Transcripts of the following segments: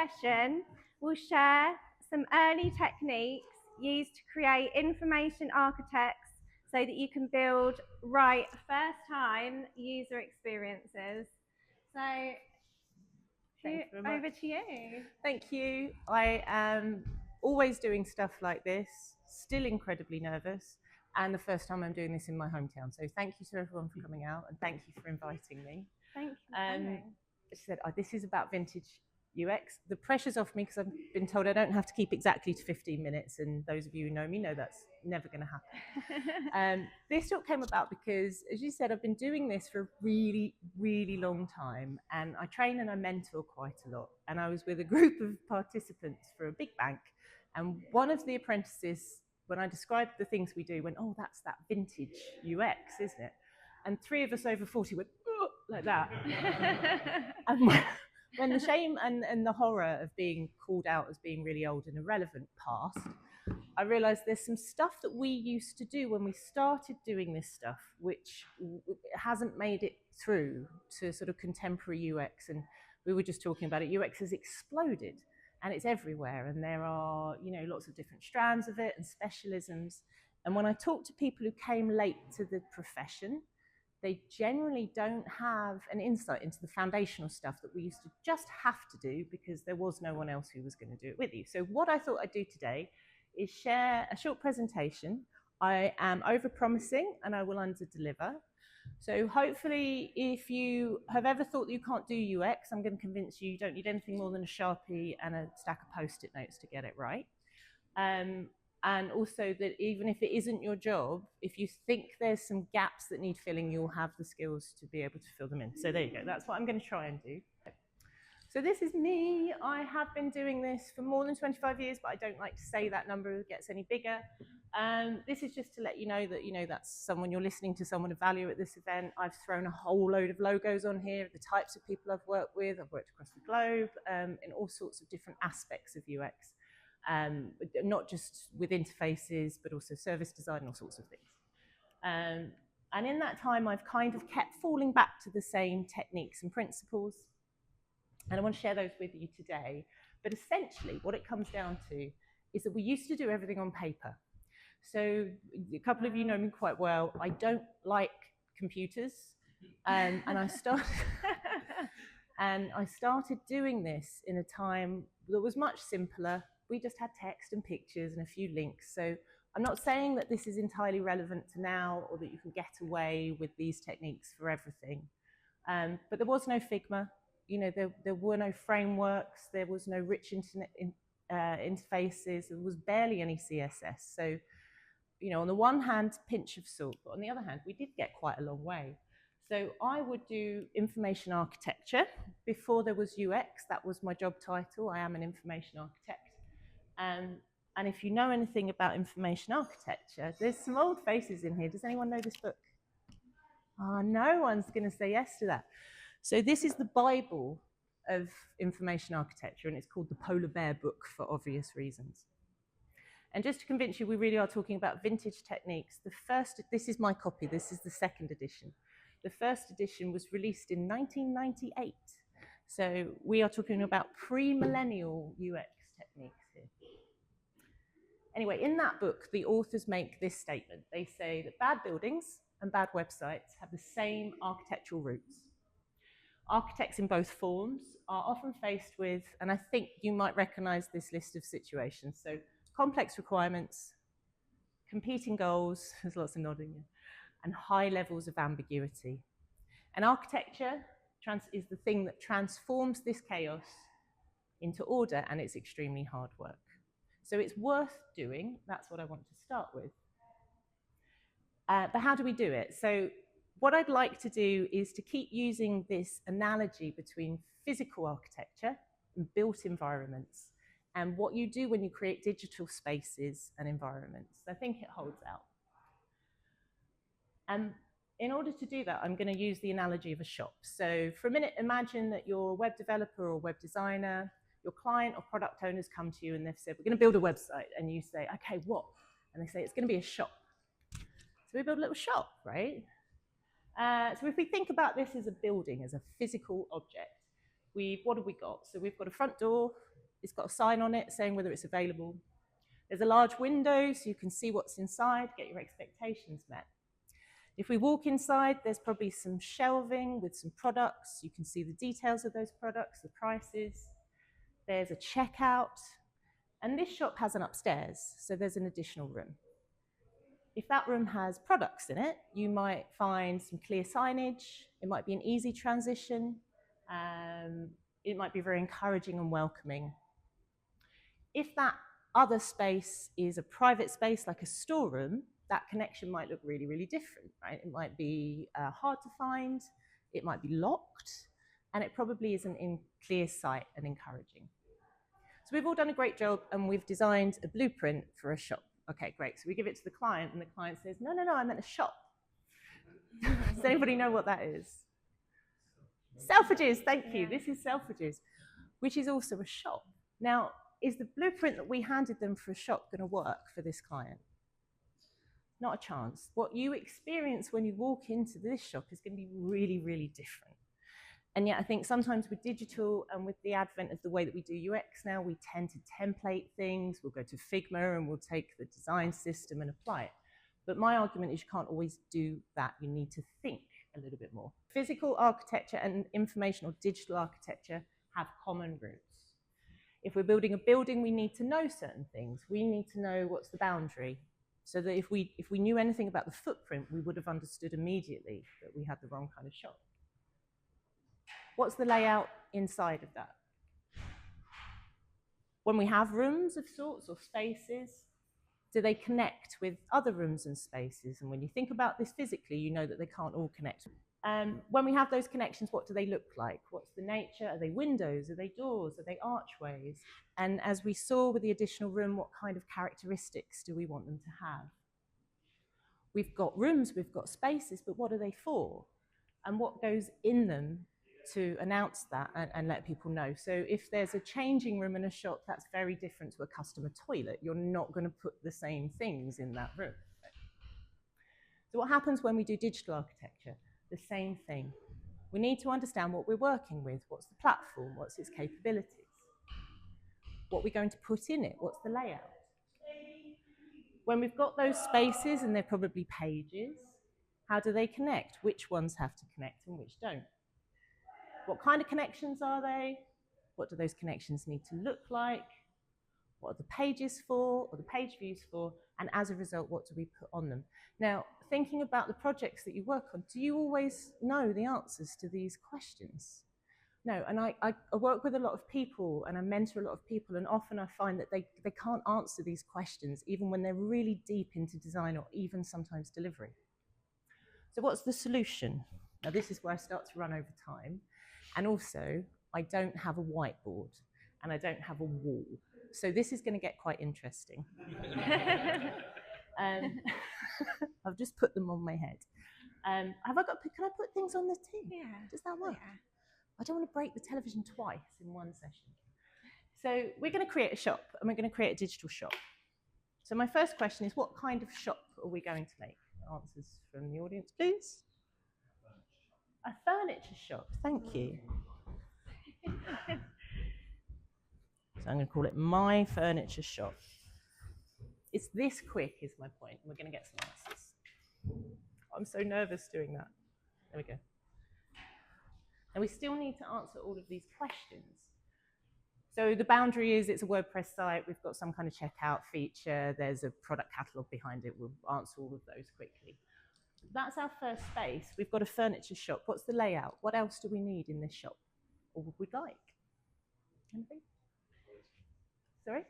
session, we'll share some early techniques used to create information architects so that you can build right first-time user experiences. So, over to you. Thank you. I am always doing stuff like this, still incredibly nervous, and the first time I'm doing this in my hometown. So thank you to everyone for coming out, and thank you for inviting me. Thank you for coming. She said, oh, this is about vintage UX. The pressure's off me because I've been told I don't have to keep exactly to 15 minutes, and those of you who know me know that's never going to happen. This talk came about because, as you said, I've been doing this for a really, really long time, and I train and I mentor quite a lot. And I was with a group of participants for a big bank, and one of the apprentices, when I described the things we do, went, oh, that's that vintage UX, isn't it? And 3 of us over 40 went, oh, like that. And when the shame and the horror of being called out as being really old and irrelevant passed, I realized there's some stuff that we used to do when we started doing this stuff, which hasn't made it through to sort of contemporary UX. And we were just talking about it. UX has exploded and it's everywhere. And there are, lots of different strands of it and specialisms. And when I talk to people who came late to the profession, they generally don't have an insight into the foundational stuff that we used to just have to do because there was no one else who was going to do it with you. So what I thought I'd do today is share a short presentation. I am over-promising and I will under-deliver. So hopefully, if you have ever thought that you can't do UX, I'm going to convince you don't need anything more than a Sharpie and a stack of Post-it notes to get it right. And also that even if it isn't your job, if you think there's some gaps that need filling, you'll have the skills to be able to fill them in. So there you go. That's what I'm going to try and do. So this is me. I have been doing this for more than 25 years, but I don't like to say that number gets any bigger. This is just to let you know that, that's someone you're listening to, someone of value at this event. I've thrown a whole load of logos on here, the types of people I've worked with. I've worked across the globe in all sorts of different aspects of UX. Not just with interfaces, but also service design and all sorts of things. And in that time, I've kind of kept falling back to the same techniques and principles. And I want to share those with you today. But essentially, what it comes down to is that we used to do everything on paper. So a couple of you know me quite well. I don't like computers. And I started doing this in a time that was much simpler. We just had text and pictures and a few links. So I'm not saying that this is entirely relevant to now or that you can get away with these techniques for everything. But there was no Figma. There were no frameworks. There was no rich internet interfaces. There was barely any CSS. So, on the one hand, pinch of salt, but on the other hand, we did get quite a long way. So I would do information architecture. Before there was UX, that was my job title. I am an information architect. And if you know anything about information architecture, there's some old faces in here. Does anyone know this book? Oh, no one's going to say yes to that. So this is the Bible of information architecture, and it's called the Polar Bear Book for obvious reasons. And just to convince you, we really are talking about vintage techniques. This is my copy. This is the second edition. The first edition was released in 1998. So we are talking about pre-millennial UX techniques here. Anyway, in that book, the authors make this statement. They say that bad buildings and bad websites have the same architectural roots. Architects in both forms are often faced with, and I think you might recognize this list of situations. So complex requirements, competing goals, there's lots of nodding here, and high levels of ambiguity. And architecture is the thing that transforms this chaos into order, and it's extremely hard work. So it's worth doing. That's what I want to start with. But how do we do it? So what I'd like to do is to keep using this analogy between physical architecture and built environments and what you do when you create digital spaces and environments. I think it holds out. And in order to do that, I'm going to use the analogy of a shop. So for a minute, imagine that you're a web developer or a web designer. Your client or product owners come to you and they've said, we're going to build a website. And you say, okay, what? And they say, it's going to be a shop. So we build a little shop, right? So if we think about this as a building, as a physical object, what have we got? So we've got a front door, It's got a sign on it saying whether it's available. There's a large window so you can see what's inside, get your expectations met. If we walk inside, there's probably some shelving with some products. You can see the details of those products, the prices. There's a checkout. And this shop has an upstairs, so there's an additional room. If that room has products in it, you might find some clear signage. It might be an easy transition. It might be very encouraging and welcoming. If that other space is a private space like a storeroom, that connection might look really, really different, right? It might be hard to find, it might be locked, and it probably isn't in clear sight and encouraging. So we've all done a great job and we've designed a blueprint for a shop. Okay, great. So we give it to the client and the client says, no, I meant a shop. Does anybody know what that is? Selfridges, thank you. This is Selfridges, which is also a shop. Now, is the blueprint that we handed them for a shop going to work for this client? Not a chance. What you experience when you walk into this shop is going to be really, really different. And yet I think sometimes with digital and with the advent of the way that we do UX now, we tend to template things. We'll go to Figma and we'll take the design system and apply it. But my argument is you can't always do that. You need to think a little bit more. Physical architecture and information or digital architecture have common roots. If we're building a building, we need to know certain things. We need to know what's the boundary, so that if we knew anything about the footprint, we would have understood immediately that we had the wrong kind of shop. What's the layout inside of that? When we have rooms of sorts or spaces, do they connect with other rooms and spaces? And when you think about this physically, you know that they can't all connect. When we have those connections, what do they look like? What's the nature? Are they windows? Are they doors? Are they archways? And as we saw with the additional room, what kind of characteristics do we want them to have? We've got rooms, we've got spaces, but what are they for? And what goes in them to announce that and let people know? So if there's a changing room in a shop, that's very different to a customer toilet. You're not going to put the same things in that room. So what happens when we do digital architecture? The same thing. We need to understand what we're working with. What's the platform? What's its capabilities? What we're going to put in it? What's the layout? When we've got those spaces, and they're probably pages, how do they connect? Which ones have to connect and which don't? What kind of connections are they? What do those connections need to look like? What are the pages for, or the page views for? And as a result, what do we put on them? Now, thinking about the projects that you work on, do you always know the answers to these questions? No, and I work with a lot of people and I mentor a lot of people, and often I find that they can't answer these questions even when they're really deep into design or even sometimes delivery. So what's the solution? Now, this is where I start to run over time. And also, I don't have a whiteboard and I don't have a wall. So this is going to get quite interesting. I've just put them on my head. Can I put things on the team? Yeah. Does that work? Yeah. I don't want to break the television twice in one session. So we're going to create a shop, and we're going to create a digital shop. So my first question is, what kind of shop are we going to make? Answers from the audience, please. A furniture shop, thank you. So I'm going to call it my furniture shop. It's this quick is my point. We're going to get some answers. I'm so nervous doing that. There we go. And we still need to answer all of these questions. So the boundary is it's a WordPress site. We've got some kind of checkout feature. There's a product catalog behind it. We'll answer all of those quickly. That's our first space. We've got a furniture shop. What's the layout? What else do we need in this shop? Or would we like? Anything? Sorry?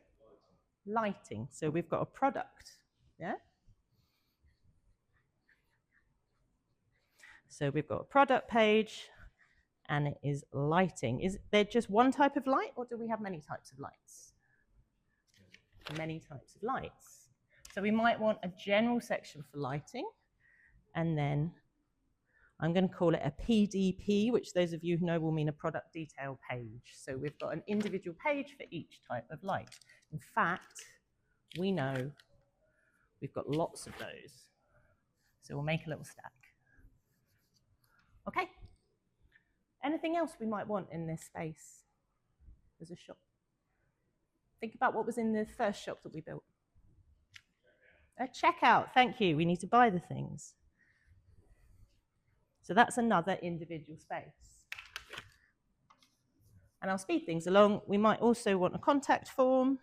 Lighting. So we've got a product. Yeah? So we've got a product page, and it is lighting. Is there just one type of light, or do we have many types of lights? Many types of lights. So we might want a general section for lighting, and then I'm going to call it a PDP, which those of you who know will mean a product detail page. So we've got an individual page for each type of light. In fact, we know we've got lots of those. So we'll make a little stack. Okay. Anything else we might want in this space as a shop? Think about what was in the first shop that we built. A checkout, thank you. We need to buy the things. So that's another individual space. And I'll speed things along. We might also want a contact form,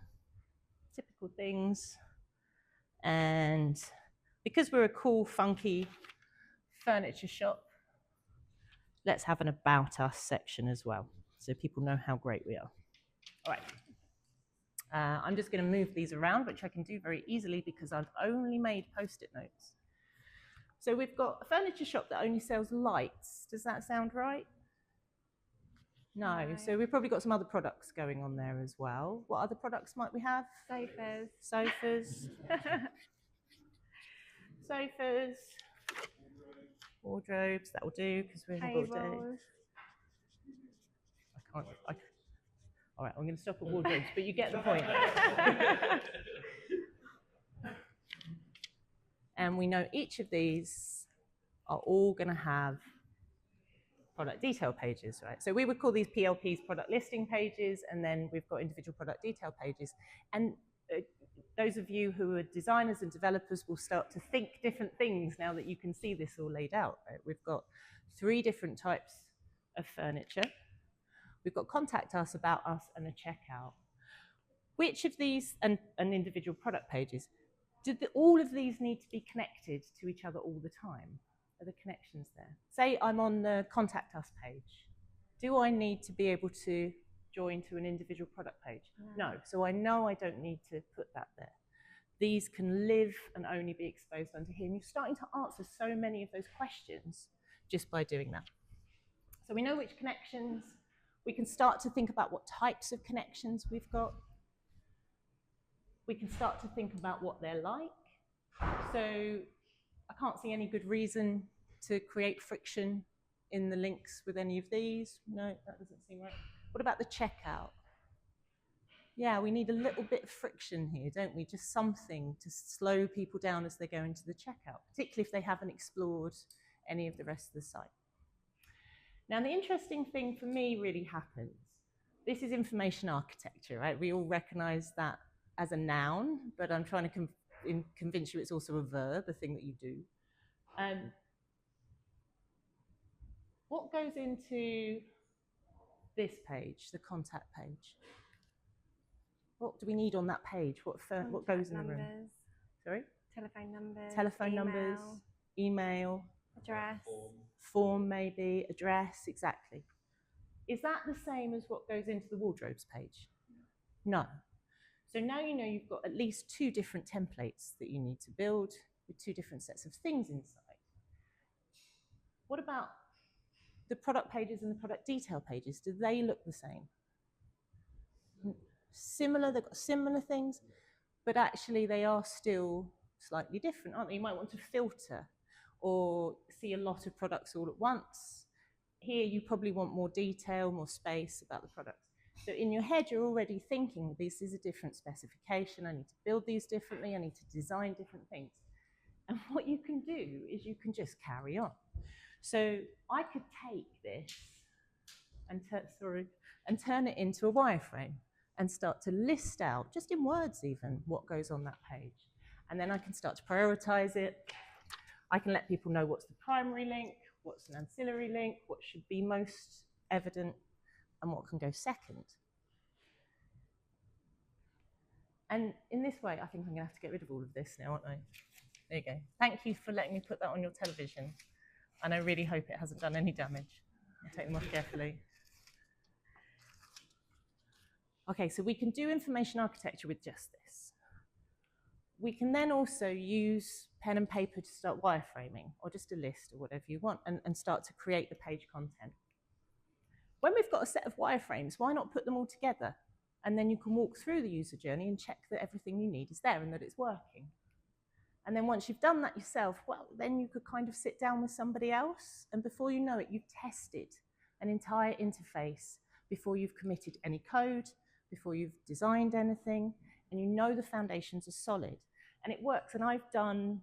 typical things. And because we're a cool, funky furniture shop, let's have an about us section as well, so people know how great we are. All right. I'm just going to move these around, which I can do very easily because I've only made post-it notes. So we've got a furniture shop that only sells lights. Does that sound right? No. So we've probably got some other products going on there as well. What other products might we have? Sofas. Sofas. Sofas. Wardrobes. That will do because we're in Tables. All right, I'm going to stop at wardrobes, but you get the point. And we know each of these are all going to have product detail pages, right? So we would call these PLPs product listing pages, and then we've got individual product detail pages. And those of you who are designers and developers will start to think different things now that you can see this all laid out, right? We've got 3 different types of furniture. We've got contact us, about us, and a checkout. Which of these, and individual product pages, all of these need to be connected to each other all the time? Are the connections there? Say I'm on the contact us page. Do I need to be able to join to an individual product page? No. So I know I don't need to put that there. These can live and only be exposed under here. And you're starting to answer so many of those questions just by doing that. So we know which connections. We can start to think about what types of connections we've got. We can start to think about what they're like. So I can't see any good reason to create friction in the links with any of these. No, that doesn't seem right. What about the checkout? Yeah, we need a little bit of friction here, don't we? Just something to slow people down as they go into the checkout, particularly if they haven't explored any of the rest of the site. Now, the interesting thing for me really happens. This is information architecture, right? We all recognize that as a noun, but I'm trying to convince you it's also a verb, a thing that you do. What goes into this page, the contact page? What do we need on that page? What goes in the room? Sorry? Telephone numbers. Telephone numbers, email. Address. Form maybe, address, exactly. Is that the same as what goes into the wardrobes page? No. So now you know you've got at least 2 different templates that you need to build with 2 different sets of things inside. What about the product pages and the product detail pages? Do they look the same? Similar, they've got similar things, but actually they are still slightly different, aren't they? You might want to filter or see a lot of products all at once. Here you probably want more detail, more space about the products. So in your head, you're already thinking, this is a different specification, I need to build these differently, I need to design different things. And what you can do is you can just carry on. So I could take this and turn it into a wireframe and start to list out, just in words even, what goes on that page. And then I can start to prioritize it. I can let people know what's the primary link, what's an ancillary link, what should be most evident, and what can go second. And in this way, I think I'm going to have to get rid of all of this now, aren't I? There you go. Thank you for letting me put that on your television. And I really hope it hasn't done any damage. I'll take them off carefully. Okay, so we can do information architecture with just this. We can then also use pen and paper to start wireframing, or just a list or whatever you want, and start to create the page content. When we've got a set of wireframes, why not put them all together? And then you can walk through the user journey and check that everything you need is there and that it's working. And then once you've done that yourself, well, then you could kind of sit down with somebody else, and before you know it, you've tested an entire interface before you've committed any code, before you've designed anything, and you know the foundations are solid. And it works. And I've done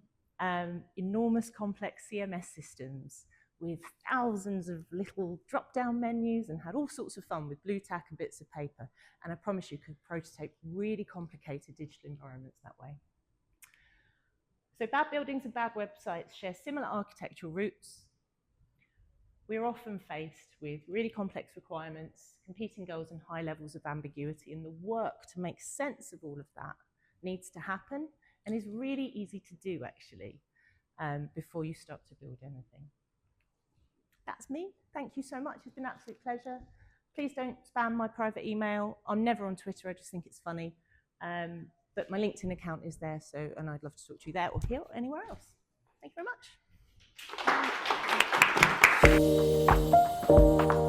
enormous complex CMS systems with thousands of little drop-down menus and had all sorts of fun with blue tack and bits of paper. And I promise you could prototype really complicated digital environments that way. So bad buildings and bad websites share similar architectural roots. We're often faced with really complex requirements, competing goals and high levels of ambiguity, and the work to make sense of all of that needs to happen and is really easy to do, actually, before you start to build anything. That's me. Thank you so much. It's been an absolute pleasure. Please don't spam my private email. I'm never on Twitter. I just think it's funny. But my LinkedIn account is there, and I'd love to talk to you there or here or anywhere else. Thank you very much.